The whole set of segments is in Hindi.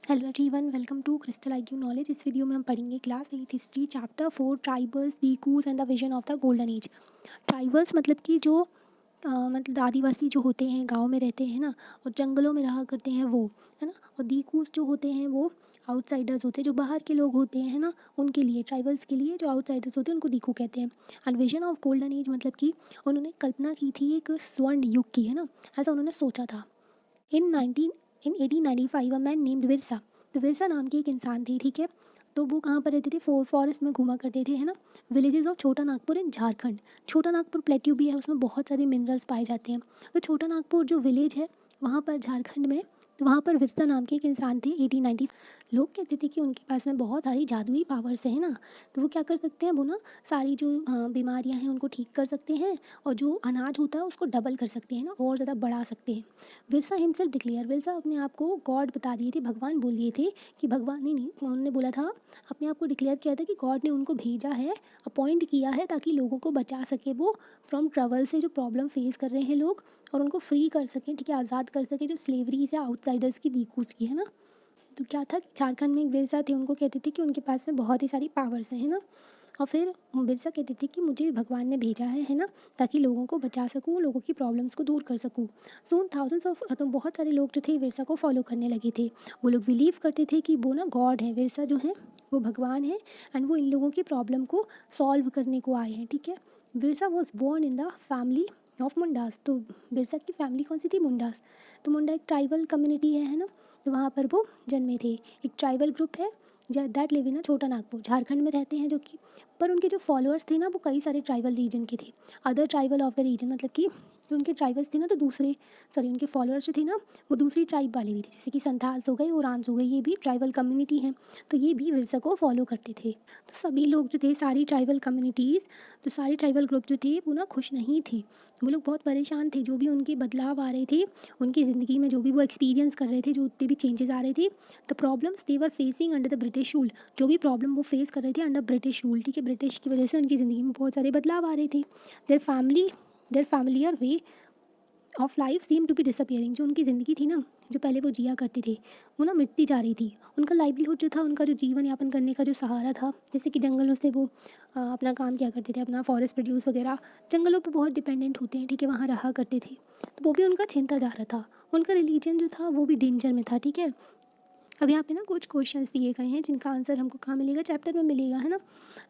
Hello everyone, welcome to Crystal IQ Knowledge. इस वीडियो में हम पढ़ेंगे class 8 history chapter 4 tribals dikus and the vision of the golden age. Tribals मतलब कि जो मतलब आदिवासी जो होते हैं, गांव में रहते हैं ना, और जंगलों में रहा करते हैं वो, है ना। और दीकूज जो होते हैं वो आउटसाइडर्स होते हैं, जो बाहर के लोग होते हैं ना, उनके लिए, ट्राइबल्स के लिए जो आउटसाइडर्स होते हैं उनको दीकू कहते हैं। And vision of golden age मतलब कि उन्होंने कल्पना की थी एक स्वर्ण युग की, है ना, ऐसा उन्होंने सोचा था। इन 1895 अ मैन नेम्ड विरसा। तो विरसा नाम की एक इंसान थी, ठीक है। तो वो कहाँ पर रहते थे? फॉरेस्ट में घूमा करते थे, है ना। विलेजेस ऑफ छोटा नागपुर इन झारखंड। छोटा नागपुर प्लेट्यू भी है, उसमें बहुत सारे मिनरल्स पाए जाते हैं। तो छोटा नागपुर जो विलेज है वहाँ पर झारखंड में, तो वहाँ पर विरसा नाम के एक इंसान थे 1890। लोग कहते थे कि उनके पास में बहुत सारी जादुई पावर्स है ना। तो वो क्या कर सकते हैं? वो ना सारी जो बीमारियां हैं उनको ठीक कर सकते हैं, और जो अनाज होता है उसको डबल कर सकते हैं ना, और ज़्यादा बढ़ा सकते हैं। विरसा हिमसेल्फ डिक्लेयर, विरसा अपने आप को गॉड बता दिए थे, भगवान बोल दिए थे कि भगवान नहीं, उन्होंने बोला था, अपने आप को डिक्लेयर किया था कि गॉड ने उनको भेजा है, अपॉइंट किया है ताकि लोगों को बचा सके वो फ्रॉम ट्रबल से, जो प्रॉब्लम फेस कर रहे हैं लोग, और उनको फ्री कर सकें, ठीक है, आज़ाद कर सके जो स्लेवरी से आउटसाइडर्स की, दीकूस की, है ना। तो क्या था कि झारखंड में एक बिरसा थे, उनको कहते थे कि उनके पास में बहुत ही सारी पावर्स हैं, है ना। और फिर बिरसा कहते थे कि मुझे भगवान ने भेजा है ना, ताकि लोगों को बचा सकूं, लोगों की प्रॉब्लम्स को दूर कर सकूं। सून थाउजेंड्स ऑफ, तो बहुत सारे लोग जो थे बिरसा को फॉलो करने लगे थे। वो लोग बिलीव करते थे कि वो ना गॉड है, बिरसा जो है वो भगवान है, एंड वो इन लोगों की प्रॉब्लम को सॉल्व करने को आए हैं, ठीक है। Birsa was born in the family of Mundas. तो बिरसा की फैमिली कौन सी थी? मुंडास। तो मुंडा एक ट्राइबल कम्युनिटी है ना। तो वहाँ पर वो जन्मे थे। एक ट्राइबल ग्रुप है दैट लिव इन छोटा नागपुर, झारखंड में रहते हैं, जो कि, पर उनके जो फॉलोअर्स थे ना वो कई सारे ट्राइबल रीजन के थे। Other tribal of the region मतलब कि जो उनके ट्राइबल्स थे ना, तो दूसरे, सॉरी, उनके फॉलोअर्स जो थे ना वो दूसरी ट्राइब वाले भी थे, जैसे कि संथाल्स हो गए, ओरांस हो गए, ये भी ट्राइबल कम्युनिटी हैं। तो ये भी विरसा को फॉलो करते थे। तो सभी लोग जो थे, सारी ट्राइबल कम्युनिटीज़, तो सारे ट्राइबल ग्रुप जो थे वो ना खुश नहीं थे। वो लोग बहुत परेशान थे, जो भी उनके बदलाव आ रहे थे उनकी ज़िंदगी में, जो भी वो एक्सपीरियंस कर रहे थे, जो उतने भी चेंजेस आ रहे थे, the problems they were facing under the British rule, जो भी प्रॉब्लम वो फेस कर रहे थे अंडर ब्रिटिश रूल, ठीक है, ब्रिटिश की वजह से उनकी ज़िंदगी में बहुत सारे बदलाव आ रहे थे। Their familiar way of life seem to be disappearing, जो उनकी ज़िंदगी थी ना, जो पहले वो जिया करते थे, वो ना मिटती जा रही थी। उनका लाइवलीहुड जो था, उनका जो जीवन यापन करने का जो सहारा था, जैसे कि जंगलों से वो अपना काम किया करते थे, अपना फॉरेस्ट प्रोड्यूस वगैरह, जंगलों पे बहुत डिपेंडेंट होते हैं, ठीक है, वहाँ रहा करते थे। तो वो भी उनका छिनता जा रहा था। उनका रिलीजन जो था वो भी डेंजर में था, ठीक है। अब यहाँ पे ना कुछ क्वेश्चंस दिए गए हैं जिनका आंसर हमको कहाँ मिलेगा? चैप्टर में मिलेगा, है ना।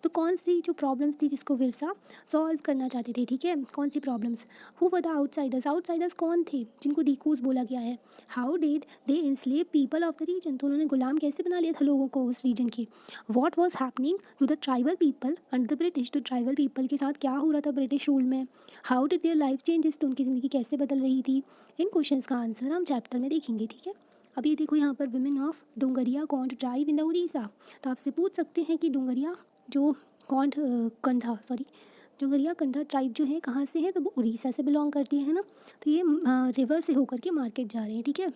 तो कौन सी जो प्रॉब्लम्स थी जिसको विरसा सॉल्व करना चाहते थे, ठीक है, कौन सी problems? Who were the outsiders, outsiders कौन थे जिनको दीकूज बोला गया है? How did they enslave people of the region, तो उन्होंने गुलाम कैसे बना लिया था लोगों को उस रीजन के? What was happening to the tribal people under the British, तो ट्राइबल पीपल के साथ क्या हो रहा था ब्रिटिश रूल में? How did their life changes, तो उनकी ज़िंदगी कैसे बदल रही थी? इन क्वेश्चन का आंसर हम चैप्टर में देखेंगे, ठीक है। अब ये देखो, यहाँ पर women of Dongria Kondh tribe in the Orissa. तो आपसे पूछ सकते हैं कि डोंगरिया जो कौंड कंधा, सॉरी, डोंगरिया कंधा ट्राइब जो है कहाँ से है? तो वो उड़ीसा से बिलोंग करती है ना। तो ये रिवर से होकर के मार्केट जा रहे हैं, ठीक है।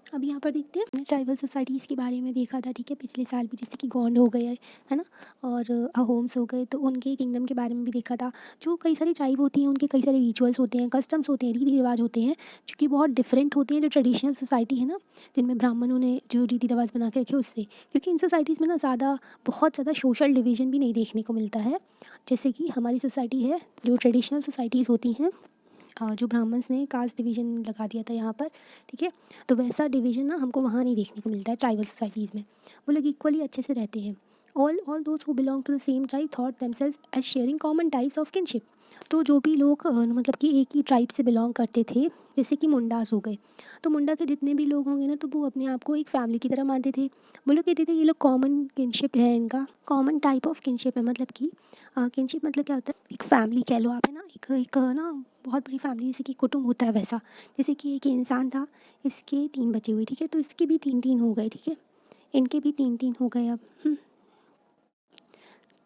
अब यहाँ पर देखते हैं, हमने ट्राइबल सोसाइटीज़ के बारे में देखा था, ठीक है, पिछले साल भी, जैसे कि गोंड हो गए, है ना, और अहोम्स हो गए, तो उनके किंगडम के बारे में भी देखा था। जो कई सारी ट्राइब होती हैं उनके कई सारे रिचुअल्स होते हैं, कस्टम्स होते हैं, रीति रिवाज होते हैं, जो कि बहुत डिफरेंट होते हैं जो ट्रेडिशनल सोसाइटी है ना, जिनमें ब्राह्मणों ने जो रीति रिवाज बना के रखे उससे। क्योंकि इन सोसाइटीज़ में ना बहुत ज़्यादा सोशल डिवीजन भी नहीं देखने को मिलता है, जैसे कि हमारी सोसाइटी है, जो ट्रेडिशनल सोसाइटीज़ होती हैं, जो ब्राह्मण्स ने कास्ट डिवीज़न लगा दिया था यहाँ पर, ठीक है। तो वैसा डिवीज़न ना हमको वहाँ नहीं देखने को मिलता है ट्राइबल सोसाइटीज़ में। वो लोग इक्वली अच्छे से रहते हैं। All those who belong to the same tribe thought themselves as sharing common types of kinship. तो जो भी लोग मतलब कि एक ही ट्राइब से बिलोंग करते थे, जैसे कि मुंडास हो गए, तो मुंडा के जितने भी लोग होंगे ना, तो वो अपने आप को एक फैमिली की तरह मानते थे। वो लोग कहते थे ये लोग कॉमन किनशिप है, इनका कॉमन टाइप ऑफ किनशिप है, मतलब कि किनशिप मतलब क्या होता है? एक फैमिली कह लो आप, है ना, एक ना बहुत बड़ी फैमिली, जैसे कि कुटुंब होता है वैसा। जैसे कि एक इंसान था, इसके 3 बच्चे हुए, ठीक है, तो इसके भी 3-3 हो गए, ठीक है, इनके भी 3-3 हो गए अब।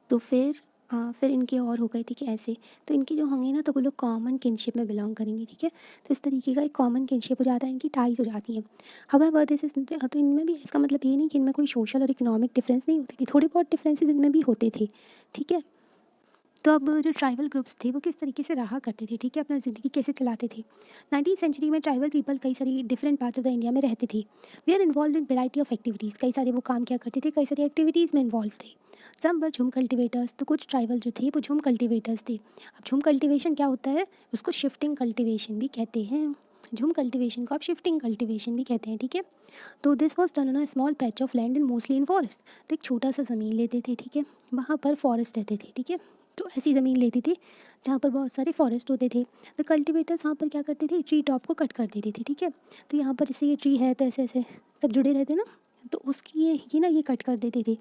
तो फिर इनके और हो गए, ठीक है, ऐसे। तो इनके जो होंगे ना, तो वो लोग कॉमन किनशिप में बिलोंग करेंगे, ठीक है। तो इस तरीके का एक कॉमन किनशिप हो जाता है, इनकी टाइज हो जाती है। हाउएवर दिस इज, तो इनमें भी इसका मतलब ये नहीं कि इनमें कोई सोशल और इकोनॉमिक डिफरेंस नहीं होती थी, थोड़े बहुत डिफरेंसेस इनमें भी होते थे, ठीक है। तो अब जो ट्राइबल ग्रुप्स थे वो किस तरीके से रहा करते थे, ठीक है, अपना ज़िंदगी कैसे चलाते थे। 19th सेंचुरी में ट्राइबल पीपल कई सारी different parts of the India में रहते थे। We are involve in variety of activities, कई सारे वो काम किया करते थे, कई सारी एक्टिविटीज़ में इन्वॉल्व थे। सम वर झूम कल्टिवेटर्स, तो कुछ ट्राइबल जो थे वो झूम कल्टिवेटर्स थे। अब झूम कल्टिवेशन क्या होता है, उसको शिफ्टिंग कल्टिवेशन भी कहते हैं। झूम कल्टिवेशन को आप शिफ्टिंग कल्टिवेशन भी कहते हैं, ठीक है। तो this was done on a small patch of land in mostly in forest, तो एक छोटा सा ज़मीन लेते थे, ठीक है, वहाँ पर फॉरेस्ट रहते थे, ठीक है। तो ऐसी ज़मीन लेती थी जहाँ पर बहुत सारे फॉरेस्ट होते थे। तो कल्टिवेटर्स वहाँ पर क्या करते थे, ट्री टॉप को कट कर देते थे, ठीक है। तो यहाँ पर जैसे ये ट्री है तो ऐसे ऐसे सब जुड़े रहते ना, तो उसकी ये ना ये कट कर देते थे,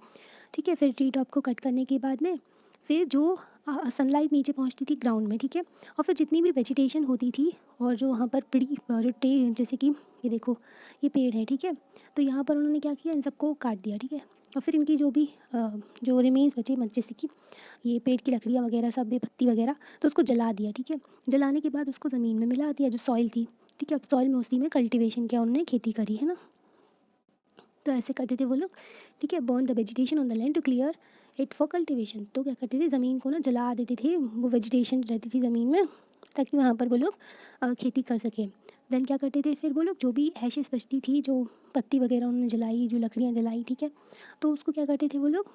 ठीक है। फिर ट्री टॉप को कट करने के बाद में फिर जो सनलाइट नीचे पहुंचती थी ग्राउंड में, ठीक है, और फिर जितनी भी वेजिटेशन होती थी और जो वहाँ पर पड़ी जो जैसे कि ये देखो ये पेड़ है, ठीक है। तो यहाँ पर उन्होंने क्या किया, इन सबको काट दिया, ठीक है। और फिर इनकी जो भी जो रिमेन्स बचे जैसे कि ये पेड़ की लकड़ियाँ वगैरह सब भी पत्ती वगैरह, तो उसको जला दिया, ठीक है। जलाने के बाद उसको ज़मीन में मिला दिया जो सॉइल थी, ठीक है। अब सॉइल में उसी में कल्टीवेशन किया उन्होंने, खेती करी, है ना। तो ऐसे करते थे वो लोग, ठीक है। Burn the vegetation on the land to clear it for cultivation, तो क्या करते थे, ज़मीन को ना जला देते थे, वो वेजिटेशन रहती थी ज़मीन में, ताकि वहाँ पर वो लोग खेती कर सकें। देन क्या करते थे फिर वो लोग, जो भी एशेस बचती थी, जो पत्ती वगैरह उन्होंने जलाई, जो लकड़ियाँ जलाई, ठीक है, तो उसको क्या करते थे वो लोग,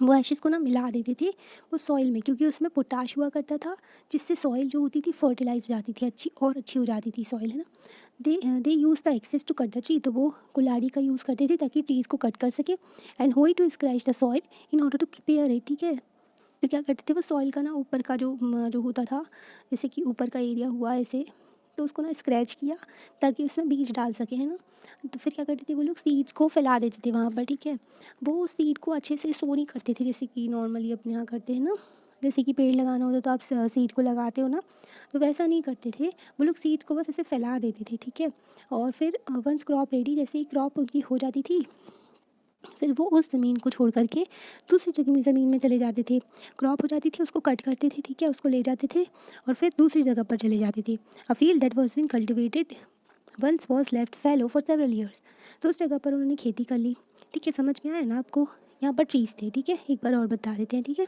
वो एशेस को ना मिला देते थे वो सॉइल में, क्योंकि उसमें पोटाश हुआ करता था, जिससे सॉइल जो होती थी फर्टिलाइज हो जाती थी, अच्छी और अच्छी हो जाती थी सॉइल, है ना। They use the axes to cut the tree, तो वो कुल्हाड़ी का यूज़ करते थे ताकि ट्रीज़ को कट कर सके। And hoe to scratch the soil in order to prepare it, ठीक है। तो क्या करते थे वो सॉइल का ना ऊपर का जो होता था, जैसे कि ऊपर का एरिया हुआ ऐसे, तो उसको ना स्क्रैच किया ताकि उसमें बीज डाल सके, है ना। तो फिर क्या करते थे वो लोग, सीड्स को फैला देते थे वहाँ पर, ठीक है। वो सीड को अच्छे से सो नहीं करते थे, जैसे कि नॉर्मली अपने यहाँ करते हैं ना, जैसे कि पेड़ लगाना होता तो आप सीड को लगाते हो ना, तो वैसा नहीं करते थे वो लोग, सीड्स को बस ऐसे फैला देते थे, ठीक है। और फिर वंस क्रॉप रेडी, जैसे ही क्रॉप उनकी हो जाती थी, फिर वो उस ज़मीन को छोड़ कर के दूसरी जगह में ज़मीन में चले जाते थे। क्रॉप हो जाती थी, उसको कट करते थे, ठीक है, उसको ले जाते थे और फिर दूसरी जगह पर चले जाते थे। A field that was been cultivated once was left fallow for several years, तो उस जगह पर उन्होंने खेती कर ली, ठीक है। समझ में आया ना आपको। यहाँ पर ट्रीज़ थे, ठीक है, एक बार और बता देते हैं, ठीक है।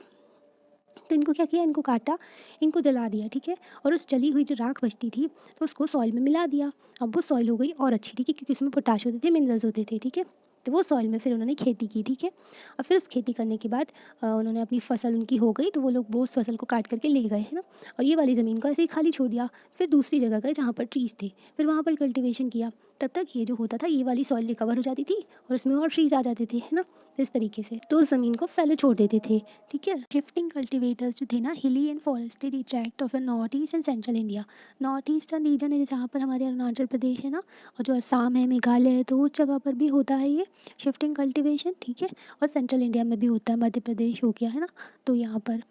तो इनको क्या किया, इनको काटा, इनको जला दिया, ठीक है। और उस जली हुई जो राख बचती थी तो उसको सॉइल में मिला दिया। अब वो सॉइल हो गई और अच्छी, ठीक है, क्योंकि उसमें पोटाश होते थे, मिनरल्स होते थे, ठीक है। तो वो सॉइल में फिर उन्होंने खेती की, ठीक है। और फिर उस खेती करने के बाद उन्होंने अपनी फसल उनकी हो गई, तो वो लोग वो उस फसल को काट करके ले गए, है ना। और ये वाली ज़मीन को ऐसे ही खाली छोड़ दिया। फिर दूसरी जगह गए जहाँ पर ट्रीज़ थे, फिर वहाँ पर कल्टिवेशन किया। तब तक ये जो होता था, ये वाली सॉइल रिकवर हो जाती थी और उसमें और ट्रीज़ आ जाते थे, है ना। तो इस तरीके से तो उस ज़मीन को फैले छोड़ देते थे, ठीक है। शिफ्टिंग कल्टिवेटर्स जो थे ना, हिली and forested tract of the north east and central India. North eastern region है जहाँ पर हमारे अरुणाचल प्रदेश है ना, और जो असम है, मेघालय है, तो उस जगह पर भी होता है ये शिफ्टिंग कल्टिवेशन, ठीक है। और सेंट्रल इंडिया में भी होता है, मध्य प्रदेश हो गया, है ना। तो यहाँ पर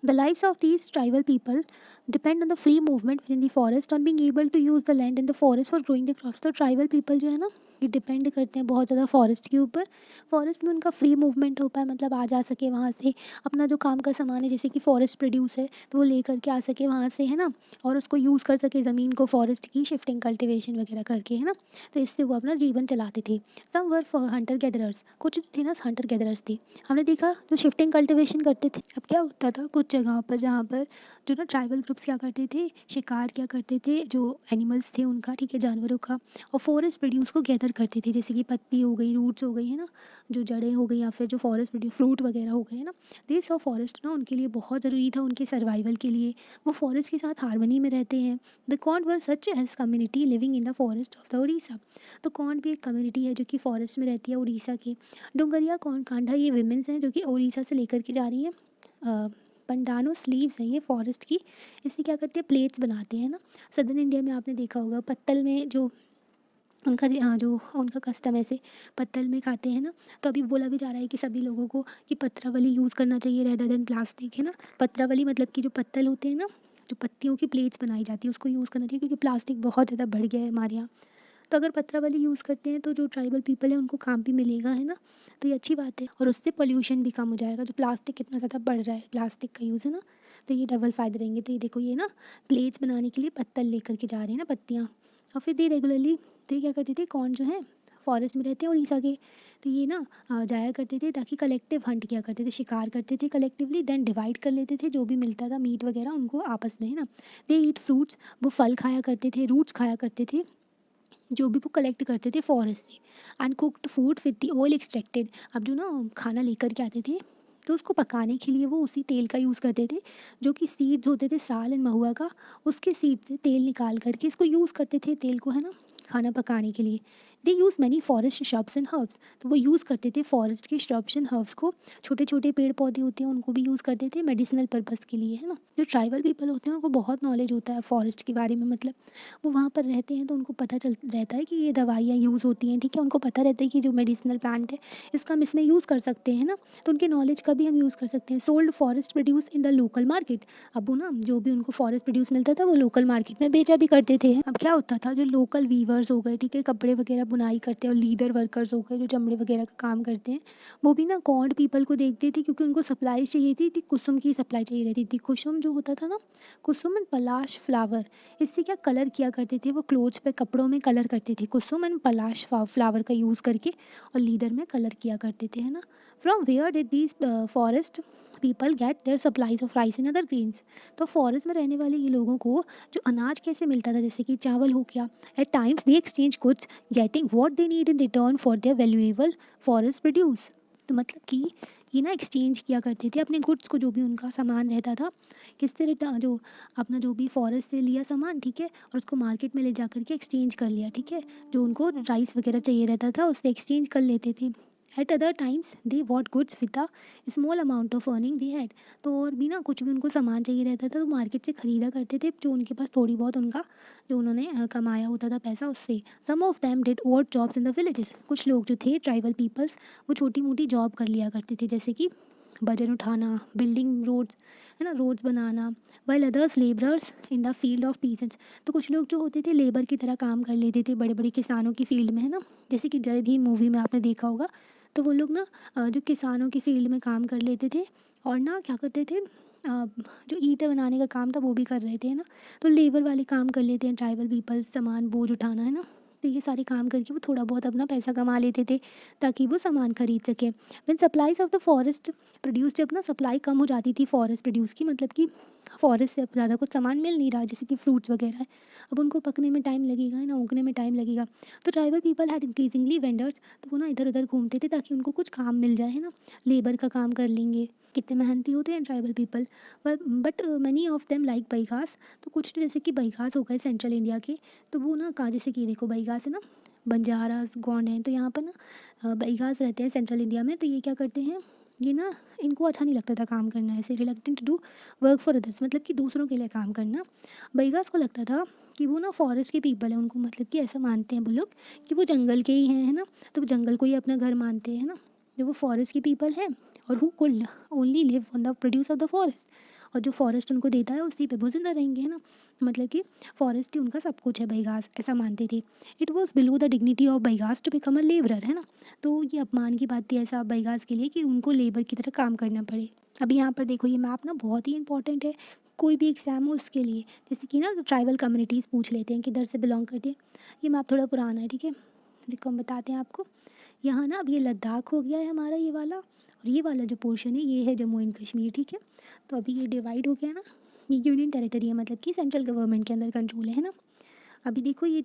the lives of these tribal people depend on the free movement within the forest on being able to use the land in the forest for growing the crops। तो ट्राइबल पीपल जो है ना, ये डिपेंड करते हैं बहुत ज़्यादा फॉरेस्ट के ऊपर। फॉरेस्ट में उनका फ्री मूवमेंट हो पाए, मतलब आ जा सके वहाँ से, अपना जो काम का सामान है जैसे कि फॉरेस्ट प्रोड्यूस है तो वो ले करके आ सके वहाँ से, है ना। और उसको यूज़ कर सके ज़मीन को फॉरेस्ट की शिफ्टिंग कल्टिवेशन वगैरह करके, है ना। तो इससे वो अपना जीवन चलाते थे। सम वर हंटर गैदरर्स, कुछ थे ना हंटर गैदरर्स थे, हमने देखा जो शिफ्टिंग कल्टिवेशन करते थे। अब क्या होता था कुछ जगहों पर जहाँ पर जो ना ट्राइबल ग्रुप्स क्या करते थे, शिकार क्या करते थे, जो एनिमल्स थे उनका, ठीक है, जानवरों का, और फॉरेस्ट प्रोड्यूस को गैदर करते थे, जैसे कि पत्ती हो गई, रूट्स हो गई, है ना, जो जड़ें हो गई, या फिर जो फॉरेस्ट प्रोड्यूस फ्रूट वगैरह हो गए, है ना। दिस और फॉरेस्ट ना उनके लिए बहुत ज़रूरी था, उनके सर्वाइवल के लिए। वो फॉरेस्ट के साथ हारमनी में रहते हैं। The Khond were such as community living in the forest of the Orissa. तो कॉन्ड भी एक कम्युनिटी है जो कि फॉरेस्ट में रहती है उड़ीसा की। डुंगरिया कौन कांडा, ये विमेंस हैं जो कि उड़ीसा से लेकर के जा रही हैं। पंडानो स्लीव्स हैं ये फॉरेस्ट की, इससे क्या करते हैं, प्लेट्स बनाते हैं ना। सदर्न इंडिया में आपने देखा होगा पत्तल में जो जो उनका कस्टम ऐसे पत्तल में खाते हैं ना। तो अभी बोला भी जा रहा है कि सभी लोगों को कि पत्रावली यूज़ करना चाहिए रेदर देन प्लास्टिक, है ना। पत्रावली मतलब कि जो पत्तल होते हैं ना, जो पत्तियों की प्लेट्स बनाई जाती है उसको यूज़ करना चाहिए, क्योंकि प्लास्टिक बहुत ज़्यादा बढ़ गया है हमारे यहाँ। तो अगर पत्रावली यूज़ करते हैं तो जो ट्राइबल पीपल है उनको काम भी मिलेगा, है ना। तो ये अच्छी बात है, और उससे पोल्यूशन भी कम हो जाएगा, जो प्लास्टिक कितना ज़्यादा बढ़ रहा है, प्लास्टिक का यूज़, है ना। तो ये डबल फ़ायदे रहेंगे। तो ये देखो, ये ना प्लेट्स बनाने के लिए पत्तल लेकर के जा रहे हैं ना, पत्तियाँ। और फिर दे रेगुलरली, तो ये क्या करते थे, कौन जो है फॉरेस्ट में रहते हैं उड़ीसा के। तो ये ना जाया करते थे ताकि कलेक्टिव हंट किया करते थे, शिकार करते थे कलेक्टिवली, देन डिवाइड कर लेते थे जो भी मिलता था मीट वगैरह उनको आपस में, है ना। दे ईट फ्रूट्स, वो फल खाया करते थे, रूट्स खाया करते थे जो भी वो कलेक्ट करते थे फॉरेस्ट से। And cooked food with the oil extracted, अब जो ना खाना लेकर के आते थे तो उसको पकाने के लिए वो उसी तेल का यूज़ करते थे जो कि सीड्स होते थे साल एंड महुआ का, उसके सीड से तेल निकाल करके इसको यूज़ करते थे तेल को, है ना, खाना पकाने के लिए। They use many forest shrubs and herbs, तो वो यूज़ करते थे फॉरेस्ट के श्रब्स एंड हर्ब्स को, छोटे छोटे पेड़ पौधे होते हैं उनको भी यूज़ करते थे मेडिसिनल पर्पज़ के लिए, है ना। जो ट्राइबल पीपल होते हैं उनको बहुत नॉलेज होता है फॉरेस्ट के बारे में, मतलब वो वहाँ पर रहते हैं तो उनको पता चल रहता है कि ये दवाइयाँ यूज़ होती हैं, ठीक है, उनको पता रहता है कि जो मेडिसिनल प्लांट है इसका हम इसमें यूज़ कर सकते हैं ना, तो उनके नॉलेज का भी हम यूज़ कर सकते हैं। Sold forest produce in the local market, अब वो ना जो भी उनको फॉरेस्ट प्रोड्यूस मिलता था वो लोकल मार्केट में बेचा भी करते थे। अब क्या होता था, जो लोकल वीवर्स हो गए, ठीक है, कपड़े वगैरह बुनाई करते हैं, और लीदर वर्कर्स हो गए जो चमड़े वगैरह का काम करते हैं, वो भी ना कॉन्ड पीपल को देखते थे क्योंकि उनको सप्लाई चाहिए थी कुसुम की सप्लाई चाहिए रहती थी। कुसुम जो होता था ना, कुसुम एंड पलाश फ्लावर, इससे क्या कलर किया करते थे वो क्लोथ्स पे, कपड़ों में कलर करते थे, कुसुम एंड पलाश फ्लावर का यूज़ करके, और लीदर में कलर किया करते थे, है ना। From where did these forest people get their supplies of rice and other grains, तो फॉरेस्ट में रहने वाले ये लोगों को जो अनाज कैसे मिलता था, जैसे कि चावल हो गया, at times they exchange goods getting what they need in return for their valuable forest produce, तो मतलब कि ये ना एक्सचेंज किया करते थे अपने गुड्स को, जो भी उनका सामान रहता था, किससे रिटर्न, जो अपना जो भी फॉरेस्ट से लिया सामान, ठीक है, और उसको मार्केट में ले जा करके एक्सचेंज कर लिया, ठीक है, जो उनको राइस वगैरह चाहिए रहता था उससे एक्सचेंज कर लेते थे। Eight other times they what goods with the small amount of earning they had, तो और भी ना कुछ भी उनको सामान चाहिए रहता था तो मार्केट से ख़रीदा करते थे जो उनके पास थोड़ी बहुत उनका जो उन्होंने कमाया होता था पैसा उससे। Some of them did odd jobs in the villages, कुछ लोग जो थे ट्राइबल पीपल्स वो छोटी मोटी जॉब कर लिया करते थे, जैसे कि वजन उठाना, बिल्डिंग रोड्स, है ना, रोड्स बनाना, while others labourers in the field of peasants, तो कुछ लोग जो होते थे लेबर की तरह काम कर लेते थे बड़े बड़े किसानों की फील्ड में, है ना, जैसे कि जय भीम मूवी में आपने देखा होगा, तो वो लोग ना जो किसानों की फील्ड में काम कर लेते थे, और ना क्या करते थे, जो ईंटें बनाने का काम था वो भी कर रहे थे, है ना, तो लेबर वाले काम कर लेते हैं ट्राइबल पीपल, सामान बोझ उठाना, है ना, तो ये सारे काम करके वो थोड़ा बहुत अपना पैसा कमा लेते थे ताकि वो सामान खरीद सकें। When supplies of the forest produce, जब ना सप्लाई कम हो जाती थी फॉरेस्ट प्रोड्यूस की, मतलब कि फॉरेस्ट से अब ज़्यादा कुछ सामान मिल नहीं रहा, जैसे कि फ्रूट्स वगैरह है, अब उनको पकने में टाइम लगेगा, है ना, उगने में टाइम लगेगा, तो tribal people had increasingly vendors, तो वो ना इधर उधर घूमते थे ताकि उनको कुछ काम मिल जाए, है ना, लेबर का काम कर लेंगे, कितने मेहनती होते हैं tribal people. But many of them like Baigas, तो कुछ तो जैसे कि बैगास हो गए सेंट्रल इंडिया के, तो वो ना कहाँ, जैसे कि देखो बैगास है ना, बंजारास गोंड हैं, तो यहाँ पर ना बैगास रहते हैं सेंट्रल इंडिया में, तो ये क्या करते हैं, ये ना इनको अच्छा नहीं लगता था काम करना, ऐसे reluctant to do work for others, मतलब कि दूसरों के लिए काम करना। बैगास को लगता था कि वो ना फॉरेस्ट के पीपल हैं, उनको मतलब कि ऐसा मानते हैं वो लोग कि वो जंगल के ही हैं, है ना, तो वो जंगल को ही अपना घर मानते हैं, है ना, जो वो फॉरेस्ट के पीपल हैं, और who could only live on the produce of the forest, और जो फॉरेस्ट उनको देता है उसी पे वो जिंदा रहेंगे, है ना, मतलब कि फॉरेस्ट ही उनका सब कुछ है, बैगास ऐसा मानते थे। It was below the dignity of Baigas to become a labourer, है ना, तो ये अपमान की बात थी ऐसा बैगास के लिए कि उनको लेबर की तरह काम करना पड़े। अभी यहाँ पर देखो ये मैप ना बहुत ही इंपॉर्टेंट है, कोई भी एग्जाम हो उसके लिए, जैसे कि ना ट्राइबल कम्युनिटीज़ पूछ लेते हैं किधर से बिलोंग करते हैं। ये मैप थोड़ा पुराना है, ठीक है, देखो हम बताते हैं आपको। यहाँ ना अब ये लद्दाख हो गया है हमारा ये वाला, और ये वाला जो पोर्शन है ये है जम्मू एंड कश्मीर, ठीक है, तो अभी ये डिवाइड हो गया ना, ये यूनियन टेरिटरी है, मतलब कि सेंट्रल गवर्नमेंट के अंदर कंट्रोल है ना। अभी देखो ये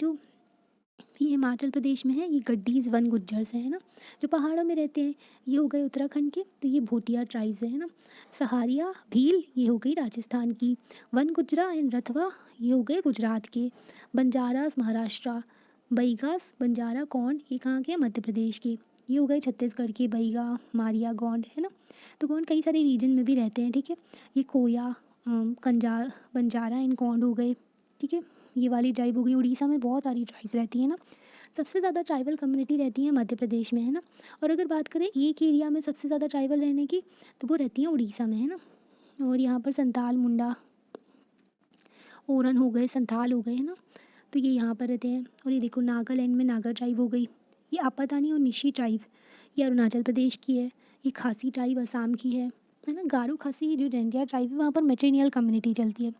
हिमाचल प्रदेश में है, ये गड्डीज़ वन गुज्जर्स हैं, है ना, जो पहाड़ों में रहते हैं, ये हो गए उत्तराखंड के, तो ये भोटिया ट्राइब्स है ना। सहारिया भील ये हो गई राजस्थान की, वन गुजरा एंड रथवा ये हो गए गुजरात के, बंजारास महाराष्ट्र, बैगास बंजारा गोंड ये कहाँ के हैं, मध्य प्रदेश के, ये हो गए छत्तीसगढ़ के बैगा मारिया गोंड, है ना, तो गोंड कई सारे रीजन में भी रहते हैं, ठीक है, ये कोया कंजार बंजारा एंड गोंड हो गए, ठीक है, ये वाली ट्राइब हो गई। उड़ीसा में बहुत सारी ट्राइब्स रहती हैं ना, सबसे ज़्यादा ट्राइबल कम्युनिटी रहती है मध्य प्रदेश में, है ना, और अगर बात करें एक एरिया में सबसे ज़्यादा ट्राइबल रहने की तो वो रहती हैं उड़ीसा में, है ना, और यहाँ पर संताल मुंडा ओरन हो गए, संथाल हो गए, है ना, तो ये यहाँ पर रहते हैं। और ये देखो नागालैंड में नागा ट्राइब हो गई, ये आपातानी और निशी ट्राइब ये अरुणाचल प्रदेश की है, ये खासी ट्राइब असम की है ना, गारो खासी जो जैंतिया ट्राइब है वहाँ पर मेट्रीनियल कम्युनिटी चलती है।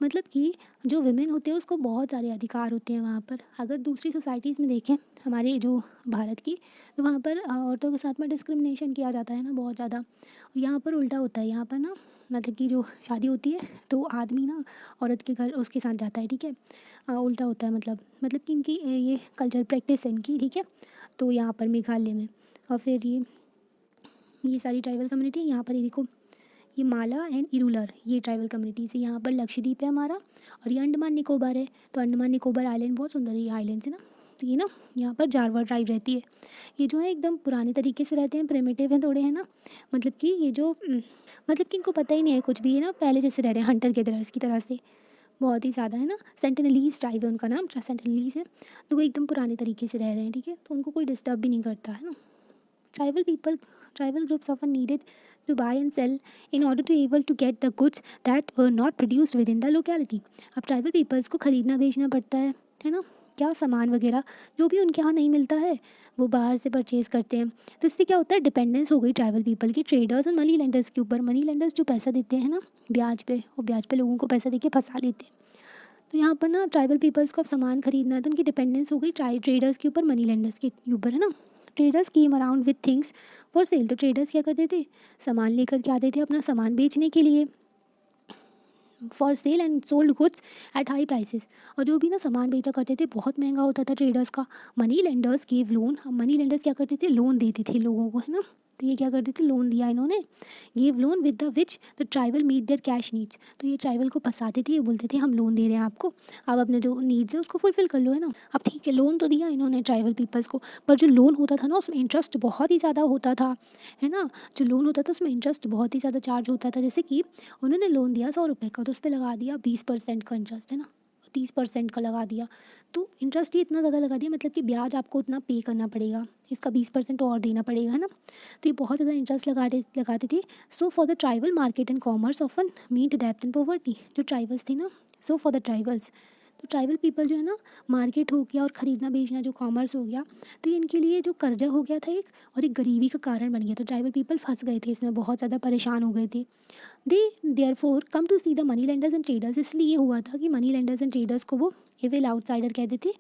मतलब कि जो विमेन होते हैं उसको बहुत सारे अधिकार होते हैं वहाँ पर। अगर दूसरी सोसाइटीज़ में देखें हमारे जो भारत की, तो वहाँ पर औरतों के साथ में डिस्क्रिमिनेशन किया जाता है ना बहुत ज़्यादा। और यहाँ पर उल्टा होता है, यहाँ पर ना मतलब कि जो शादी होती है तो आदमी ना औरत के घर उसके साथ जाता है, ठीक है। उल्टा होता है, मतलब कि इनकी ये कल्चर प्रैक्टिस है इनकी, ठीक है। तो यहाँ पर मेघालय में, और फिर ये सारी ट्राइबल कम्युनिटी यहाँ पर, ये देखो ये माला एंड इरूलर, ये ट्राइबल कम्युनिटीज़ है। यहाँ पर लक्षद्वीप है हमारा, और ये अंडमान निकोबार है। तो अंडमान निकोबार आइलैंड बहुत सुंदर है, ये आइलैंड्स है ना। तो ये ना यहाँ पर जारवा ट्राइब रहती है। ये जो है एकदम पुराने तरीके से रहते हैं, प्रिमिटिव हैं थोड़े, है ना। मतलब कि ये जो मतलब कि इनको पता ही नहीं है कुछ भी, है ना, पहले जैसे रह रहे हैं हंटर गैदरर्स की तरह से, बहुत ही ज़्यादा, है ना। सेंटिनलीज ट्राइब है उनका नाम, सेंटिनलीज है। तो वो एकदम पुराने तरीके से रह रहे हैं, ठीक है। तो उनको कोई डिस्टर्ब भी नहीं करता, है ना। Tribal people, tribal groups often needed to buy and sell in order to able to get the goods that were not produced within the locality. अब ट्राइबल पीपल्स को ख़रीदना बेचना पड़ता है ना। क्या सामान वगैरह जो भी उनके यहाँ नहीं मिलता है वो बाहर से परचेज़ करते हैं। तो इससे क्या होता है, डिपेंडेंस हो गई ट्राइबल पीपल की ट्रेडर्स और मनी लेंडर्स के ऊपर। मनी लेंडर्स जो पैसा देते हैं ना ब्याज पे, और ब्याज पे लोगों को पैसा देके फंसा लेते हैं। तो यहाँ पर ना ट्राइबल पीपल्स को अब सामान खरीदना है तो उनकी डिपेंडेंस हो गई ट्रेडर्स के ऊपर, मनी लेंडर्स के ऊपर, है ना। Traders came around with things for sale. तो ट्रेडर्स क्या करते थे, सामान लेकर के आते थे अपना सामान बेचने के लिए, for sale and sold goods at high prices. और जो भी ना सामान बेचा करते थे बहुत महंगा होता था ट्रेडर्स का। Money lenders give loan. Money lenders क्या करते थे, लोन देते थे लोगों को, है ना। तो ये क्या करते थे, लोन दिया इन्होंने, give loan with the which the tribal meet their cash needs. तो ये ट्राइबल को फंसाते थे, ये बोलते थे हम लोन दे रहे हैं आपको, आप अपने जो नीड्स है उसको फुलफिल कर लो, है ना। अब ठीक है, लोन तो दिया इन्होंने ट्राइबल पीपल्स को, पर जो लोन होता था ना उसमें इंटरेस्ट बहुत ही ज़्यादा होता था, है ना। जो लोन होता था उसमें इंटरेस्ट बहुत ही ज़्यादा चार्ज होता था। जैसे कि उन्होंने लोन दिया 100 रुपये का, तो उस पर लगा दिया 20% का इंटरेस्ट, है ना, 30% का लगा दिया। तो इंटरेस्ट ही इतना ज़्यादा लगा दिया, मतलब कि ब्याज आपको उतना पे करना पड़ेगा, इसका 20% और देना पड़ेगा, है ना। तो ये बहुत ज़्यादा इंटरेस्ट लगाते थे। So for the tribal market and commerce often meet डेप्थ एंड पॉवर्टी। जो ट्राइबल्स थे ना, सो फॉर द ट्राइबल्स, तो ट्राइबल पीपल जो है ना, मार्केट हो गया और ख़रीदना बेचना जो कॉमर्स हो गया, तो इनके लिए जो कर्जा हो गया था एक, और एक गरीबी का कारण बन गया। तो ट्राइबल पीपल फंस गए थे इसमें, बहुत ज़्यादा परेशान हो गए थे। They therefore come to see the money lenders and traders. इसलिए ये हुआ था कि मनी लेंडर्स एंड ट्रेडर्स को वो एविल आउटसाइडर कहते थे।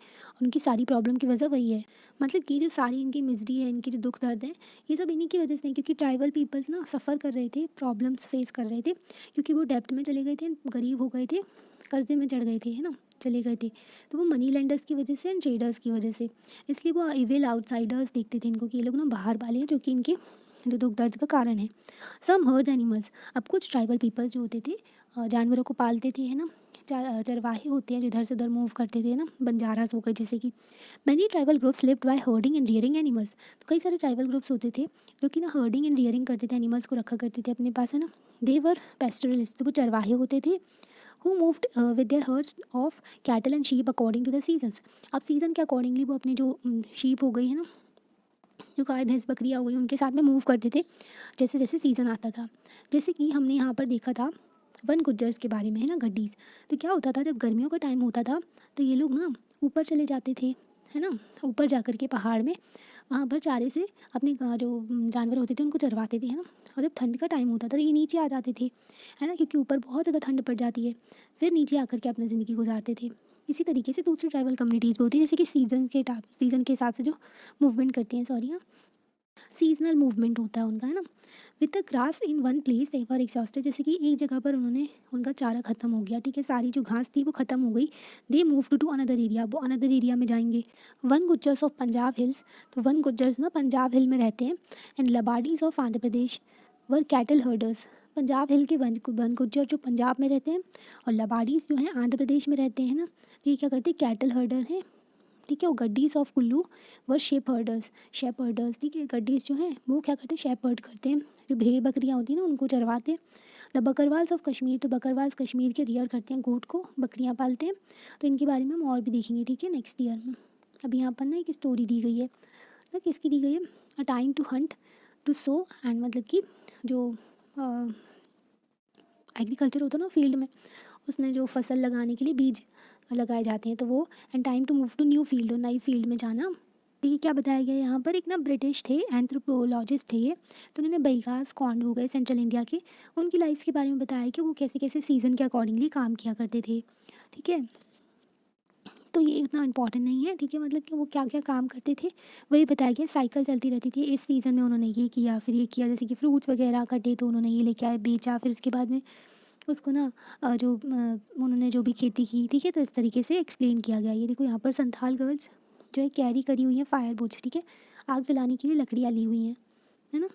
उनकी सारी प्रॉब्लम की वजह वही है, मतलब कि जो सारी इनकी मिजरी है, इनकी जो दुख दर्द है, ये सब इन्हीं की वजह से है। क्योंकि ट्राइबल पीपल्स ना सफ़र कर रहे थे, प्रॉब्लम्स फेस कर रहे थे, क्योंकि वो डेप्ट में चले गए थे, गरीब हो गए थे, कर्जे में चढ़ गए थे, है ना, चले गए थे। तो वो मनी लेंडर्स की वजह से एंड ट्रेडर्स की वजह से, इसलिए वो एविल आउटसाइडर्स देखते थे इनको कि ये लोग ना बाहर वाले हैं, जो कि इनके जो दुख दर्द का कारण है। सम हर्ड एनिमल्स। अब कुछ ट्राइबल पीपल जो होते थे जानवरों को पालते थे, है ना। चरवाहे होते हैं जो इधर से उधर मूव करते थे ना, बंजारास हो गए जैसे कि। Many tribal groups lived bye herding and rearing animals. तो कई सारे ट्राइबल ग्रुप्स होते थे जो कि ना हर्डिंग एंड रियरिंग करते थे, एनिमल्स को रखा करते थे अपने पास, है ना। They were pastoralists. तो वो चरवाहे होते थे, who moved with their herds of cattle and sheep according to the seasons. अब सीज़न के अकॉर्डिंगली वो अपने जो शीप हो गई, है ना, जो गाय भैंस बकरियाँ हो गई, उनके साथ में मूव करते थे जैसे जैसे सीज़न आता था। जैसे कि हमने यहाँ पर देखा था वन गुज्जर्स के बारे में, है ना, गड्डीज़। तो क्या होता था, जब गर्मियों का टाइम होता था तो ये लोग ना ऊपर चले जाते थे, है ना, ऊपर जा कर के पहाड़ में वहाँ पर चारे से अपने जो जानवर होते थे उनको चरवाते थे, है ना। और जब ठंड का टाइम होता था तो ये नीचे आ जाते थे, है ना, क्योंकि ऊपर बहुत ज़्यादा ठंड पड़ जाती है। फिर नीचे आकर के अपनी ज़िंदगी गुजारते थे। इसी तरीके से दूसरी ट्राइबल कम्युनिटीज़ भी होती है, जैसे कि सीज़न के हिसाब से जो मूवमेंट करती हैं, सॉरी हाँ, सीजनल मूवमेंट होता है उनका, है ना। With the grass in one place they were exhausted. जैसे कि एक जगह पर उन्होंने, उनका चारा खत्म हो गया, ठीक है, सारी जो घास थी वो खत्म हो गई। They move to another area, वो अनदर एरिया में जाएंगे। Van Gujjars of Punjab hills. तो वन गुज्जर्स ना पंजाब हिल में रहते हैं। And Labadis of Andhra Pradesh were cattle herders. Punjab hill के वन गुज्जर जो पंजाब में रहते हैं, और लबाडीज जो हैं आंध्र प्रदेश में रहते हैं ना। तो ये क्या करते हैं, कैटल हर्डर हैं, ठीक है। और Gaddis of Kullu were sheep herders, ठीक है। गड्डीज जो हैं वो क्या करते हैं, शेप हर्ड करते हैं, जो भेड़ बकरियाँ होती हैं ना उनको चरवाते हैं। The Bakarwals of Kashmir. तो बकरवाल्स कश्मीर के रियर करते हैं, गोट को, बकरियाँ पालते हैं। तो इनके बारे में हम और भी देखेंगे, ठीक है, नेक्स्ट ईयर में। अभी यहाँ पर ना एक स्टोरी दी गई है ना, किसकी दी गई है, a time to hunt to sow and, मतलब कि जो एग्रीकल्चर होता है ना फील्ड में, उसमें जो फसल लगाने के लिए बीज लगाए जाते हैं, तो वो, and time to move to new field, नई फील्ड में जाना, देखिए क्या बताया गया है यहाँ पर, एक ना ब्रिटिश थे एंथ्रोपोलॉजिस्ट थे ये, तो उन्होंने बैगास कौंड हो गए सेंट्रल इंडिया के, उनकी लाइफ के बारे में बताया कि वो कैसे कैसे सीज़न के अकॉर्डिंगली काम किया करते थे। ठीक है, तो ये इतना इम्पोर्टेंट नहीं है, ठीक है, मतलब कि वो क्या क्या काम करते थे वही बताया गया। साइकिल चलती रहती थी, इस सीज़न में उन्होंने ये किया, फिर ये किया, जैसे कि फ्रूट्स वगैरह कटे तो उन्होंने ये लेके आए बेचा, फिर उसके बाद में उसको ना उन्होंने जो भी खेती की, ठीक है, तो इस तरीके से एक्सप्लेन किया गया। ये देखो यहाँ पर संथाल गर्ल्स जो है कैरी करी हुई है फायर बोझ, ठीक है, आग जलाने के लिए लकड़ियाँ ली हुई हैं, है ना।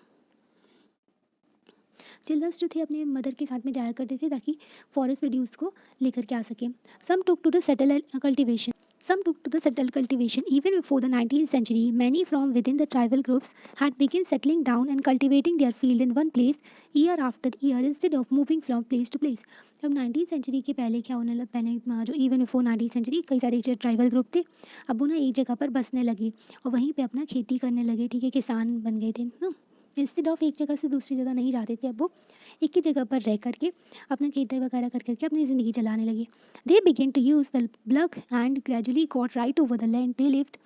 चिल्ड्रंस जो थे अपने मदर के साथ में जाया करते थे ताकि फॉरेस्ट प्रोड्यूस को लेकर के आ सकें। Some took to the settle cultivation Some took to the settled cultivation. Even before the 19th century, many from within the tribal groups had begun settling down and cultivating their field in one place year after year instead of moving from place to place. अब 19th सेंचुरी के पहले क्या होने लगा, पहले जो इवन बिफोर 19th सेंचुरी कई सारे जो ट्राइबल ग्रुप थे, अब वो ना एक जगह पर बसने लगे और वहीं पे अपना खेती करने लगे, ठीक है, किसान बन गए थे ना। इंस्टेड ऑफ एक जगह से दूसरी जगह नहीं जाते थे, अब वो एक ही जगह पर रह करके अपना खेती वगैरह कर करके अपनी ज़िंदगी चलाने लगे। They began to use the plough and gradually got right over the land they lived.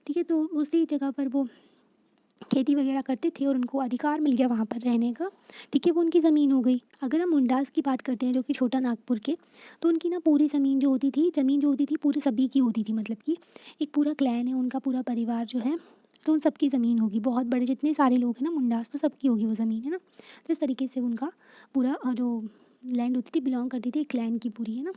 ठीक है, तो उसी जगह पर वो खेती वगैरह करते थे और उनको अधिकार मिल गया वहाँ पर रहने का, ठीक है, वो उनकी ज़मीन हो गई। अगर हम मुंडास की बात करते हैं जो कि छोटा नागपुर के, तो उनकी ना पूरी ज़मीन जो होती थी, ज़मीन जो होती थी पूरी सभी की होती थी, मतलब कि एक पूरा क्लैन है उनका, पूरा परिवार जो है, तो उन सबकी ज़मीन होगी, बहुत बड़े जितने सारे लोग हैं ना मुंडास, तो सबकी होगी वो ज़मीन, है ना। तो इस तरीके से उनका पूरा जो लैंड होती थी बिलोंग करती थी क्लैन की पूरी, है ना।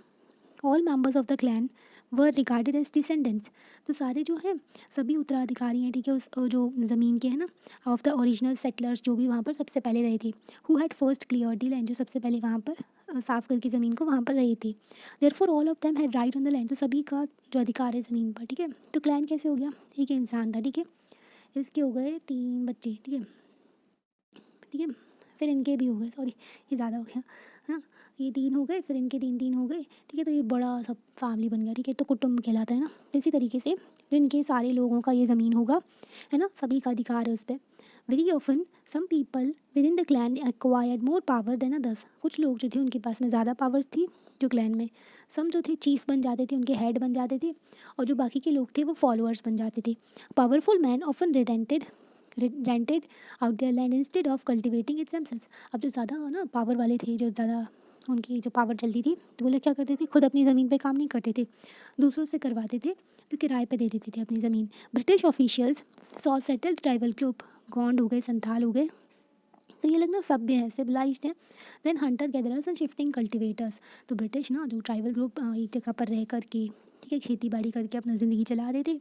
All members of the clan were regarded as descendants, तो सारे जो हैं सभी उत्तराधिकारी हैं, ठीक है, उस जो ज़मीन के, है ना, ऑफ द ओरिजिनल सेटलर्स जो भी वहाँ पर सबसे पहले रहे थे, who had first clear the land, जो सबसे पहले वहाँ पर साफ़ करके ज़मीन को वहाँ पर रहे थे। Therefore all of them had right on the land, तो सभी का जो अधिकार है ज़मीन पर, ठीक है। तो क्लैन कैसे हो गया, एक इंसान था, ठीक है, इसके हो गए 3 बच्चे, ठीक है, ठीक है, फिर इनके भी हो गए, सॉरी ये ज़्यादा हो गया, हाँ, ये 3 हो गए, फिर इनके 3-3 हो गए, ठीक है, तो ये बड़ा सब फैमिली बन गया, ठीक है, तो कुटुंब कहलाता है ना। तो इसी तरीके से जो इनके सारे लोगों का ये ज़मीन होगा, है ना, सभी का अधिकार है उस पर। Very often some people with in the clan acquired more power than others, कुछ लोग जो थे उनके पास में ज़्यादा पावर्स थी जो क्लैन में, सम जो थे चीफ बन जाते थे, उनके हेड बन जाते थे, और जो बाकी के लोग थे वो फॉलोअर्स बन जाते थे। Powerful man often rented out there land instead of cultivating it's themselves। अब जो ज़्यादा ना पावर वाले थे, जो ज़्यादा उनकी जो पावर चलती थी, तो वो लोग क्या करते थे, खुद अपनी ज़मीन पे काम नहीं करते थे, दूसरों से करवाते थे, तो किराए पे दे देते थे अपनी ज़मीन। British officials saw settled tribal group, Gond हो गए, संथाल हो गए, तो ये लोग ना सभ्य हैं, सिविलाइज्ड हैं। Then hunter gatherers and shifting cultivators, तो ब्रिटिश ना जो ट्राइबल ग्रुप एक जगह पर रह करके, ठीक है, खेती बाड़ी करके अपना ज़िंदगी चला रहे थे,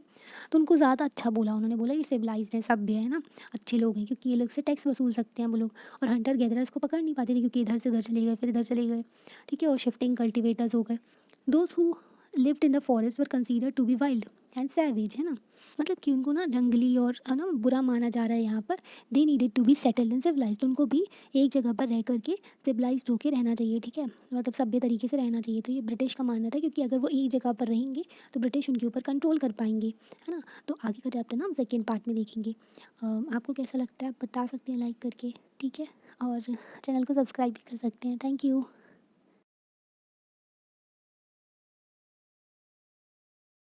तो उनको ज़्यादा अच्छा बोला, उन्होंने बोला ये सिविलाइज्ड है, सभ्य है ना, अच्छे लोग हैं, क्योंकि ये लोग से टैक्स वसूल सकते हैं वो लोग। और हंटर गैदरर्स को पकड़ नहीं पाते थे क्योंकि इधर से उधर चले गए, फिर इधर चले गए, ठीक है, और शिफ्टिंग कल्टिवेटर्स हो गए। Those who lived in the forest were consider to be wild and savage, है ना, मतलब कि उनको ना जंगली और है ना बुरा माना जा रहा है यहाँ पर। They needed to be settled and civilised, उनको भी एक जगह पर रह करके सिविलाइज्ड होकर रहना चाहिए, ठीक है, मतलब सभ्य तरीके से रहना चाहिए। तो ये ब्रिटिश का मानना था, क्योंकि अगर वो एक जगह पर रहेंगे तो ब्रिटिश उनके ऊपर कंट्रोल कर पाएंगे, है ना। तो आगे का चैप्टर ना हम सेकेंड पार्ट में देखेंगे। आपको कैसा लगता है आप बता सकते हैं लाइक करके, ठीक है, और चैनल को सब्सक्राइब भी कर सकते हैं। Thank you.